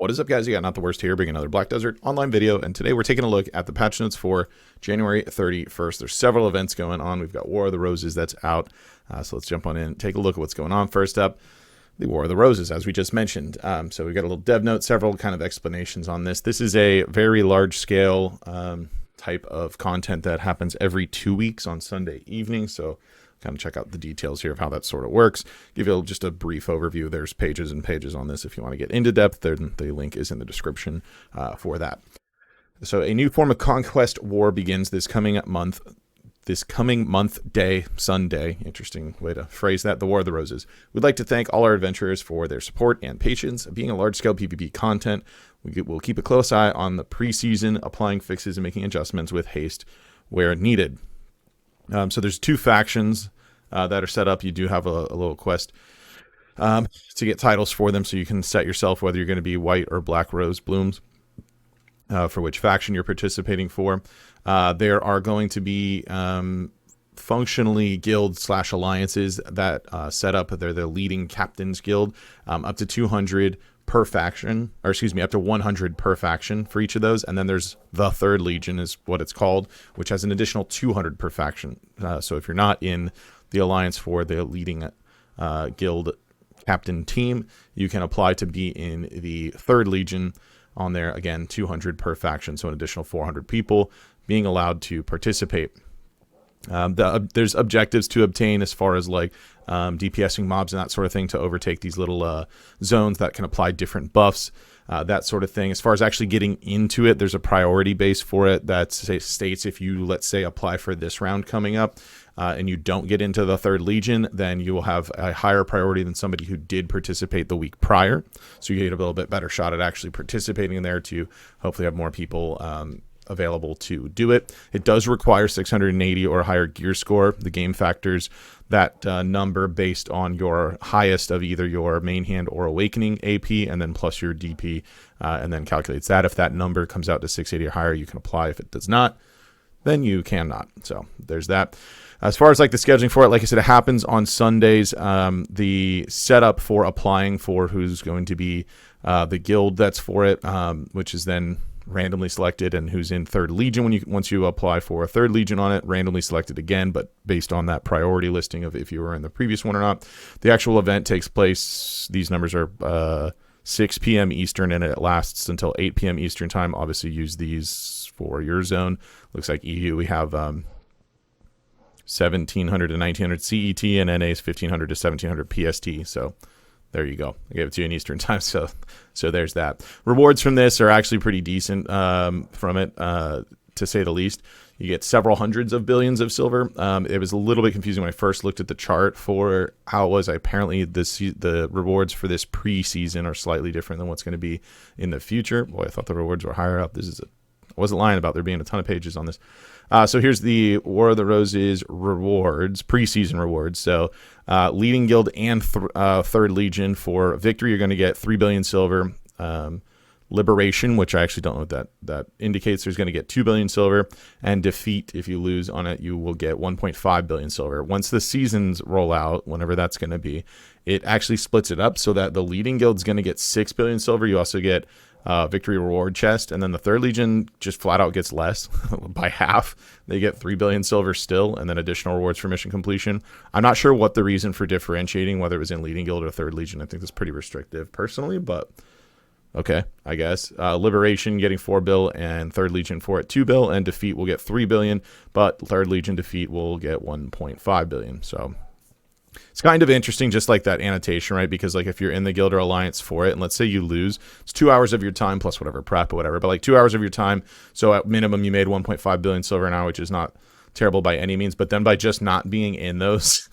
What is up, guys? You got Not the Worst here, bringing another Black Desert online video, and today we're taking a look at the patch notes for January 31st. There's several events going on. We've got War of the Roses that's out, so let's jump on in and take a look at what's going on. First up, the War of the Roses, as we just mentioned. So we've got a little dev note, several kind of explanations on this. This is a very large-scale type of content that happens every 2 weeks on Sunday evening, so kind of check out the details here of how that sort of works. Give you just a brief overview. There's pages and pages on this if you want to get into depth. The link is in the description for that. So a new form of conquest war begins this coming month day, Sunday. Interesting way to phrase that, the War of the Roses. We'd like to thank all our adventurers for their support and patience. Being a large-scale PvP content, we'll keep a close eye on the preseason, applying fixes and making adjustments with haste where needed. So there's two factions that are set up. You do have a little quest to get titles for them, so you can set yourself whether you're going to be white or black rose blooms for which faction you're participating for. There are going to be functionally guild/alliances that set up. They're the leading captains guild, up to 200 per faction, or excuse me, up to 100 per faction for each of those. And then there's the Third Legion is what it's called, which has an additional 200 per faction. So if you're not in the alliance for the leading guild captain team, you can apply to be in the Third Legion. On there, again, 200 per faction, so an additional 400 people being allowed to participate. There's objectives to obtain as far as like DPSing mobs and that sort of thing to overtake these little zones that can apply different buffs, that sort of thing. As far as actually getting into it, there's a priority base for it that states if you, let's say, apply for this round coming up and you don't get into the Third Legion, then you will have a higher priority than somebody who did participate the week prior. So you get a little bit better shot at actually participating in there to hopefully have more people available to do it. It does require 680 or higher gear score. The game factors that number based on your highest of either your main hand or awakening AP, and then plus your DP, and then calculates that. If that number comes out to 680 or higher, you can apply. If it does not, then you cannot. So there's that. As far as like the scheduling for it, like I said, it happens on Sundays. The setup for applying for who's going to be the guild that's for it, which is then randomly selected, and who's in Third Legion once you apply for a Third Legion on it, randomly selected again, but based on that priority listing of if you were in the previous one or not. The actual event takes place, these numbers are 6 p.m. Eastern, and it lasts until 8 p.m. Eastern time. Obviously use these for your zone. Looks like EU, we have 1700 to 1900 CET, and NA is 1500 to 1700 PST. So there you go. I gave it to you in Eastern time, so there's that. Rewards from this are actually pretty decent from it, to say the least. You get several hundreds of billions of silver. It was a little bit confusing when I first looked at the chart for how it was. Apparently, the rewards for this preseason are slightly different than what's going to be in the future. Boy, I thought the rewards were higher up. I wasn't lying about there being a ton of pages on this. So here's the War of the Roses rewards, preseason rewards. So leading guild and Third Legion for victory, you're going to get 3 billion silver. Liberation, which I actually don't know what that indicates, there's going to get 2 billion silver. And defeat, if you lose on it, you will get 1.5 billion silver. Once the seasons roll out, whenever that's going to be, it actually splits it up so that the leading guild's going to get 6 billion silver. You also get victory reward chest, and then the Third Legion just flat out gets less by half. They get 3 billion silver still, and then additional rewards for mission completion. I'm not sure what the reason for differentiating, whether it was in leading guild or Third Legion. I think that's pretty restrictive personally, but okay, I guess. Liberation getting 4 bill, and Third Legion for it 2 bill, and defeat will get 3 billion, but Third Legion defeat will get 1.5 billion. So it's kind of interesting, just like that annotation, right? Because like if you're in the guild or alliance for it, and let's say you lose, it's 2 hours of your time plus whatever prep or whatever, but like 2 hours of your time. So at minimum, you made 1.5 billion silver an hour, which is not terrible by any means. But then by just not being in those,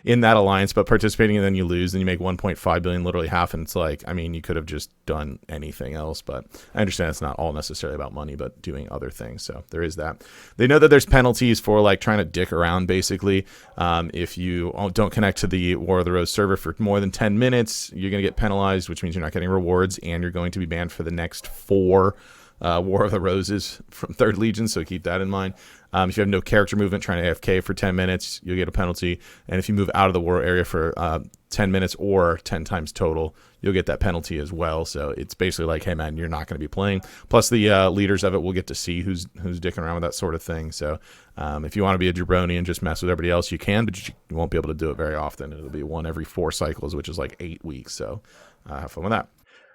in that alliance, but participating, and then you lose, then you make 1.5 billion, literally half. And it's like, I mean, you could have just done anything else, but I understand it's not all necessarily about money, but doing other things. So there is that. They know that there's penalties for like trying to dick around, basically. If you don't connect to the War of the Rose server for more than 10 minutes, you're going to get penalized, which means you're not getting rewards, and you're going to be banned for the next 4 War of the Roses from Third Legion, so keep that in mind. If you have no character movement, trying to AFK for 10 minutes, you'll get a penalty. And if you move out of the war area for 10 minutes or 10 times total, you'll get that penalty as well. So it's basically like, hey man, you're not going to be playing. Plus the leaders of it will get to see who's dicking around with that sort of thing. So if you want to be a jabroni and just mess with everybody else, you can, but you won't be able to do it very often. It'll be one every 4 cycles, which is like 8 weeks. So have fun with that.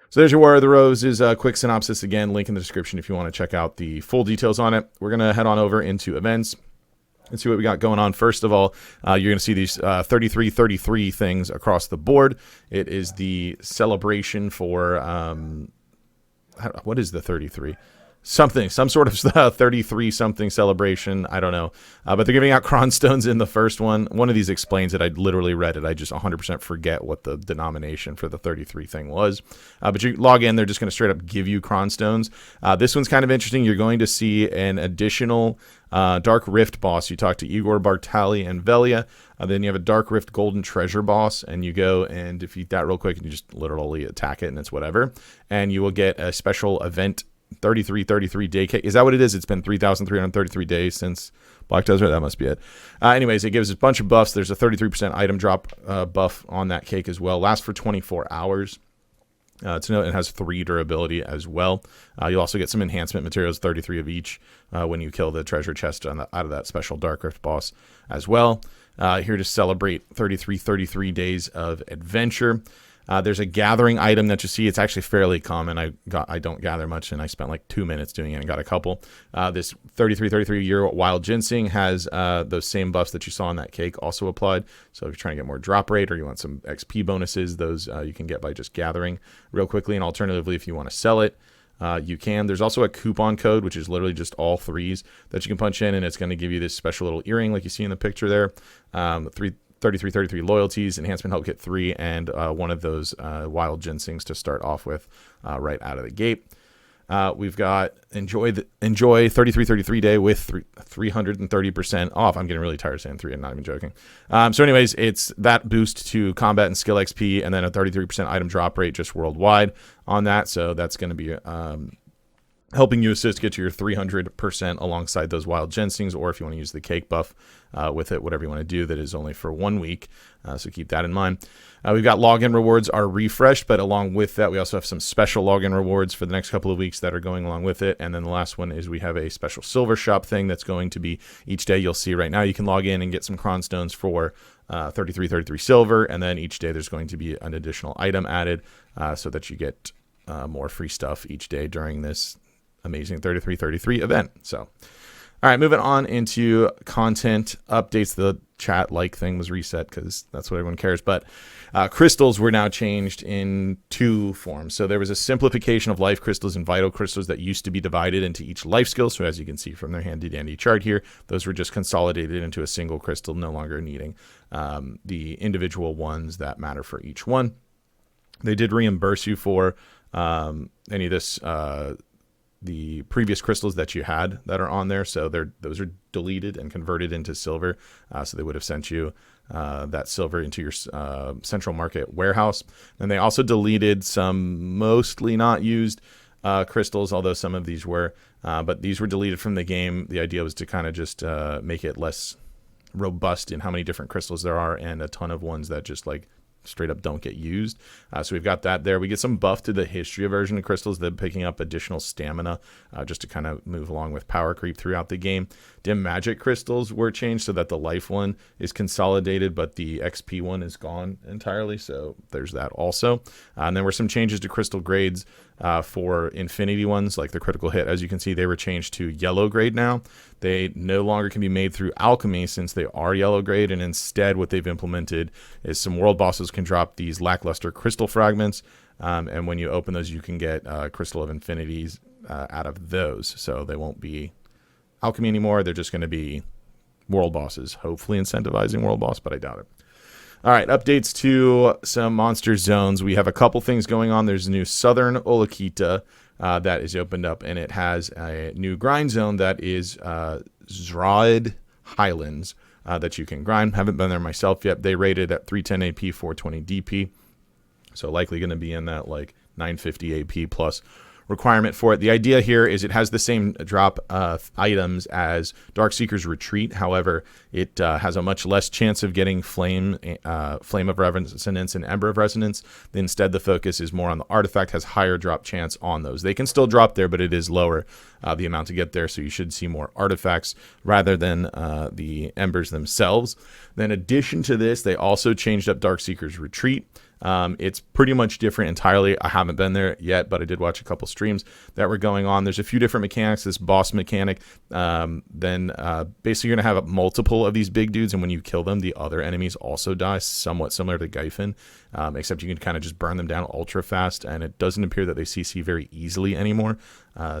So there's your War of the Roses. Quick synopsis again, link in the description if you want to check out the full details on it. We're going to head on over into events and see what we got going on. First of all, you're going to see these 33 things across the board. It is the celebration for, what is the 33? Some sort of 33 something celebration. I don't know. But they're giving out Cronstones in the first one. One of these explains it. I literally read it. I just 100% forget what the denomination for the 33 thing was. But you log in, they're just going to straight up give you Cronstones. This one's kind of interesting. You're going to see an additional Dark Rift boss. You talk to Igor, Bartali, and Velia. Then you have a Dark Rift Golden Treasure boss, and you go and defeat that real quick, and you just literally attack it, and it's whatever. And you will get a special event 33 day cake. Is that what it is? It's been 3,333 days since Black Desert. That must be it. Anyways, it gives a bunch of buffs. There's a 33% item drop buff on that cake as well. Lasts for 24 hours. To note, it has 3 durability as well. You'll also get some enhancement materials, 33 of each, when you kill the treasure chest out of that special Dark Rift boss as well. Here to celebrate 33 days of adventure. There's a gathering item that you see. It's actually fairly common. I don't gather much, and I spent like 2 minutes doing it and got a couple. This 33 year wild ginseng has those same buffs that you saw in that cake also applied. So if you're trying to get more drop rate or you want some XP bonuses, those you can get by just gathering real quickly. And alternatively, if you want to sell it, you can. There's also a coupon code, which is literally just all 3s that you can punch in, and it's going to give you this special little earring like you see in the picture there. 33 loyalties, enhancement help kit 3, and one of those wild ginsengs to start off with right out of the gate. We've got enjoy 33 day with 330% off. I'm getting really tired of saying 3. I'm not even joking. So anyways, it's that boost to combat and skill XP, and then a 33% item drop rate just worldwide on that. So that's going to be helping you assist get to your 300% alongside those wild ginsengs, or if you want to use the cake buff with it, whatever you want to do, that is only for 1 week. So keep that in mind. We've got login rewards are refreshed, but along with that, we also have some special login rewards for the next couple of weeks that are going along with it. And then the last one is we have a special silver shop thing that's going to be each day. You'll see right now you can log in and get some Cronstones for 33 silver, and then each day there's going to be an additional item added so that you get more free stuff each day during this amazing 33 event. So all right, moving on into content updates. The chat like thing was reset because that's what everyone cares, but crystals were now changed in 2 forms. So there was a simplification of life crystals and vital crystals that used to be divided into each life skill. So as you can see from their handy dandy chart here, those were just consolidated into a single crystal, no longer needing the individual ones that matter for each one. They did reimburse you for any of this the previous crystals that you had that are on there. So those are deleted and converted into silver. So they would have sent you that silver into your central market warehouse. And they also deleted some mostly not used crystals, although some of these were. But these were deleted from the game. The idea was to kind of just make it less robust in how many different crystals there are, and a ton of ones that just like straight up don't get used. So we've got that there. We get some buff to the history version of crystals, that picking up additional stamina just to kind of move along with power creep throughout the game. Dim magic crystals were changed so that the life one is consolidated, but the XP one is gone entirely. So there's that also. And then were some changes to crystal grades for infinity ones, like the critical hit. As you can see, they were changed to yellow grade now. They no longer can be made through alchemy since they are yellow grade, and instead what they've implemented is some world bosses can drop these lackluster crystal fragments, and when you open those, you can get crystal of infinities out of those. So they won't be alchemy anymore. They're just going to be world bosses, hopefully incentivizing world boss, but I doubt it. All right, updates to some monster zones. We have a couple things going on. There's a new Southern Olakita that is opened up, and it has a new grind zone that is Zraid Highlands that you can grind. Haven't been there myself yet. They rated at 310 AP, 420 DP, so likely going to be in that like 950 AP plus requirement for it. The idea here is it has the same drop items as Darkseeker's Retreat. However, it has a much less chance of getting Flame of Resonance and Ember of Resonance. Instead, the focus is more on the artifact, has higher drop chance on those. They can still drop there, but it is lower the amount to get there, so you should see more artifacts rather than the embers themselves. Then in addition to this, they also changed up Darkseeker's Retreat. It's pretty much different entirely. I haven't been there yet, but I did watch a couple streams that were going on. There's a few different mechanics. This boss mechanic, then basically you're going to have multiple of these big dudes, and when you kill them, the other enemies also die, somewhat similar to Gyfin, except you can kind of just burn them down ultra fast, and it doesn't appear that they CC very easily anymore.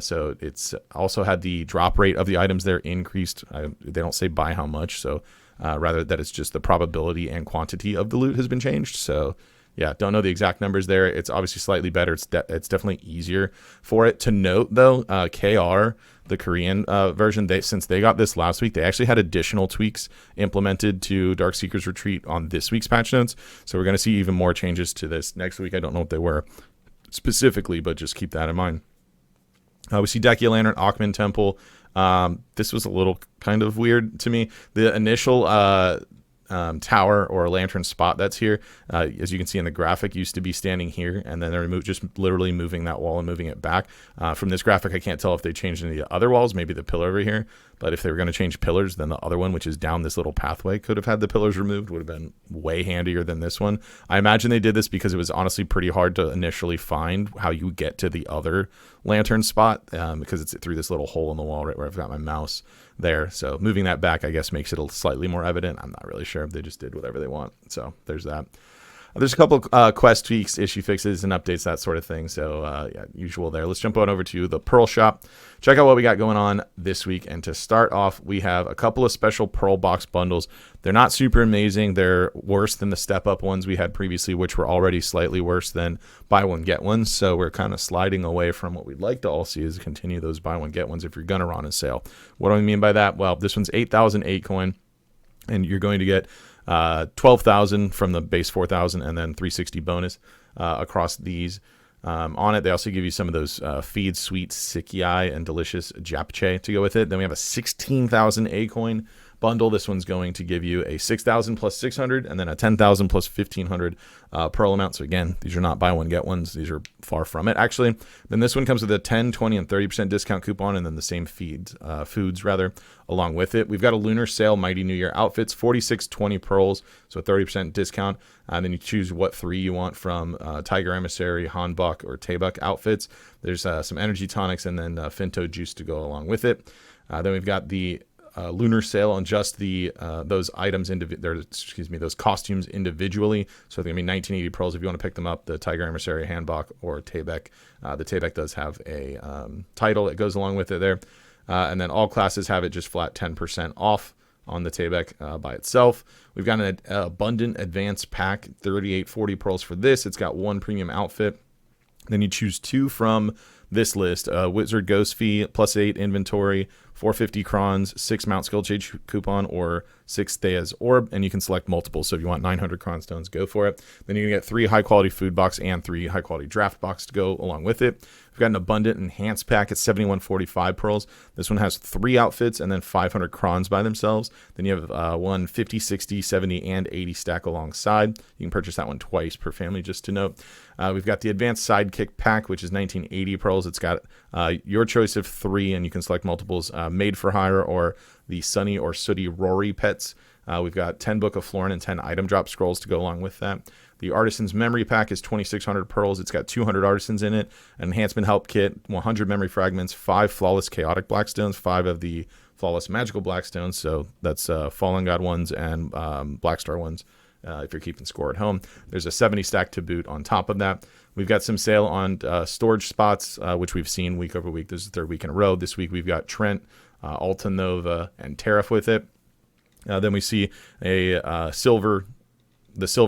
So it's also had the drop rate of the items there increased. They don't say by how much, so rather that it's just the probability and quantity of the loot has been changed. So yeah, don't know the exact numbers there. It's obviously slightly better. It's definitely easier for it. To note, though, KR, the Korean version, since they got this last week, they actually had additional tweaks implemented to Darkseeker's Retreat on this week's patch notes. So we're going to see even more changes to this next week. I don't know what they were specifically, but just keep that in mind. We see Decky-O-Lantern, Akhman Temple. This was a little kind of weird to me. The initial tower or lantern spot that's here, as you can see in the graphic, used to be standing here, and then they're just literally moving that wall and moving it back. From this graphic, I can't tell if they changed any of the other walls, maybe the pillar over here, but if they were going to change pillars, then the other one, which is down this little pathway, could have had the pillars removed, would have been way handier than this one. I imagine they did this because it was honestly pretty hard to initially find how you get to the other lantern spot, because it's through this little hole in the wall right where I've got my mouse there. So moving that back, I guess, makes it slightly more evident. I'm not really sure. They just did whatever they want. So there's that. There's a couple quest tweaks, issue fixes, and updates, that sort of thing. So yeah, usual there. Let's jump on over to the Pearl Shop. Check out what we got going on this week. And to start off, we have a couple of special Pearl Box bundles. They're not super amazing. They're worse than the step-up ones we had previously, which were already slightly worse than buy one, get one. So we're kind of sliding away from what we'd like to all see is continue those buy one, get ones if you're going to run a sale. What do I mean by that? Well, this one's 8,000 8 and you're going to get 12,000 from the base 4,000 and then 360 bonus across these. On it, they also give you some of those feed sweet Sikiai and delicious japchae to go with it. Then we have a 16,000 A-coin bundle. This one's going to give you a 6,000 plus 600 and then a 10,000 plus 1,500 pearl amount. So again, these are not buy one, get ones. These are far from it, actually. Then this one comes with a 10, 20, and 30% discount coupon, and then the same foods along with it. We've got a lunar sale, Mighty New Year outfits, 4620 pearls, so 30% discount. And then you choose what 3 you want from Tiger Emissary, Hanbok, or Taebuk outfits. There's some energy tonics and then Finto juice to go along with it. Then we've got the lunar sale on just the those items those costumes individually. So they're gonna be 1980 pearls if you want to pick them up. The Tiger Emissary, Hanbok, or Taebuk. The Taebuk does have a title that goes along with it there, and then all classes have it just flat 10% off on the Taebuk by itself. We've got an abundant advanced pack, 3840 pearls for this. It's got 1 premium outfit. Then you choose 2 from this list: Wizard Ghost Fee, +8 inventory, 450 crons, 6 Mount Skullchase coupon, or 6 Thea's Orb, and you can select multiple. So if you want 900 cron stones, go for it. Then you can get 3 high-quality food box and 3 high-quality draft box to go along with it. We've got an abundant enhanced pack at 7145 pearls. This one has 3 outfits and then 500 crons by themselves. Then you have one 50, 60, 70, and 80 stack alongside. You can purchase that one twice per family, just to note. We've got the advanced sidekick pack, which is 1980 pearls. It's got your choice of 3, and you can select multiples, made for hire or the Sunny or Sooty Rory pets. We've got 10 Book of Florin and 10 item drop scrolls to go along with that. The Artisan's Memory Pack is 2,600 pearls. It's got 200 Artisans in it, an Enhancement Help Kit, 100 Memory Fragments, 5 Flawless Chaotic Blackstones, 5 of the Flawless Magical Blackstones. So that's Fallen God ones and Black Star ones. If you're keeping score at home, there's a 70 stack to boot on top of that. We've got some sale on storage spots, which we've seen week over week. This is the 3rd week in a row. This week we've got Trent, Alta Nova, and Tariff with it. Then we see a silver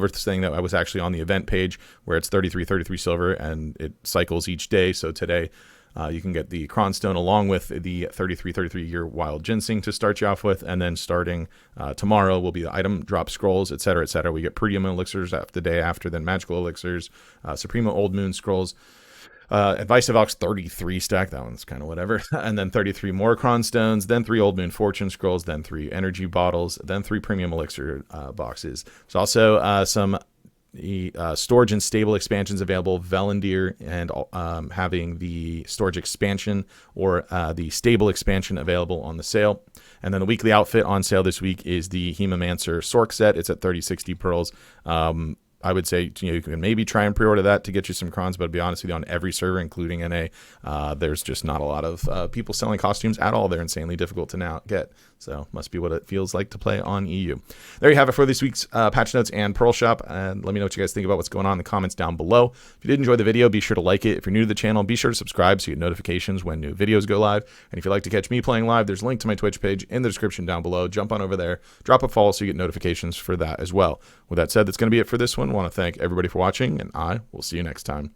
thing that was actually on the event page where it's 33 silver and it cycles each day. So today you can get the Cronstone along with the 33 year wild ginseng to start you off with, and then starting tomorrow will be the item drop scrolls, etc., etc. We get premium elixirs the day after, then magical elixirs, Suprema Old Moon scrolls. Advice of Ox 33 stack, that one's kind of whatever. And then 33 more Cron Stones, then 3 Old Moon Fortune Scrolls, then 3 Energy Bottles, then 3 Premium Elixir boxes. There's also some storage and stable expansions available. Velendir and having the storage expansion or the stable expansion available on the sale. And then the weekly outfit on sale this week is the Hemomancer Sork set. It's at 3060 pearls. I would say you can maybe try and pre-order that to get you some crons, but to be honest with you, on every server, including NA, there's just not a lot of people selling costumes at all. They're insanely difficult to now get. So must be what it feels like to play on EU. There you have it for this week's patch notes and Pearl Shop. And let me know what you guys think about what's going on in the comments down below. If you did enjoy the video, be sure to like it. If you're new to the channel, be sure to subscribe so you get notifications when new videos go live. And if you'd like to catch me playing live, there's a link to my Twitch page in the description down below. Jump on over there, drop a follow so you get notifications for that as well. With that said, that's going to be it for this one. I want to thank everybody for watching, and I will see you next time.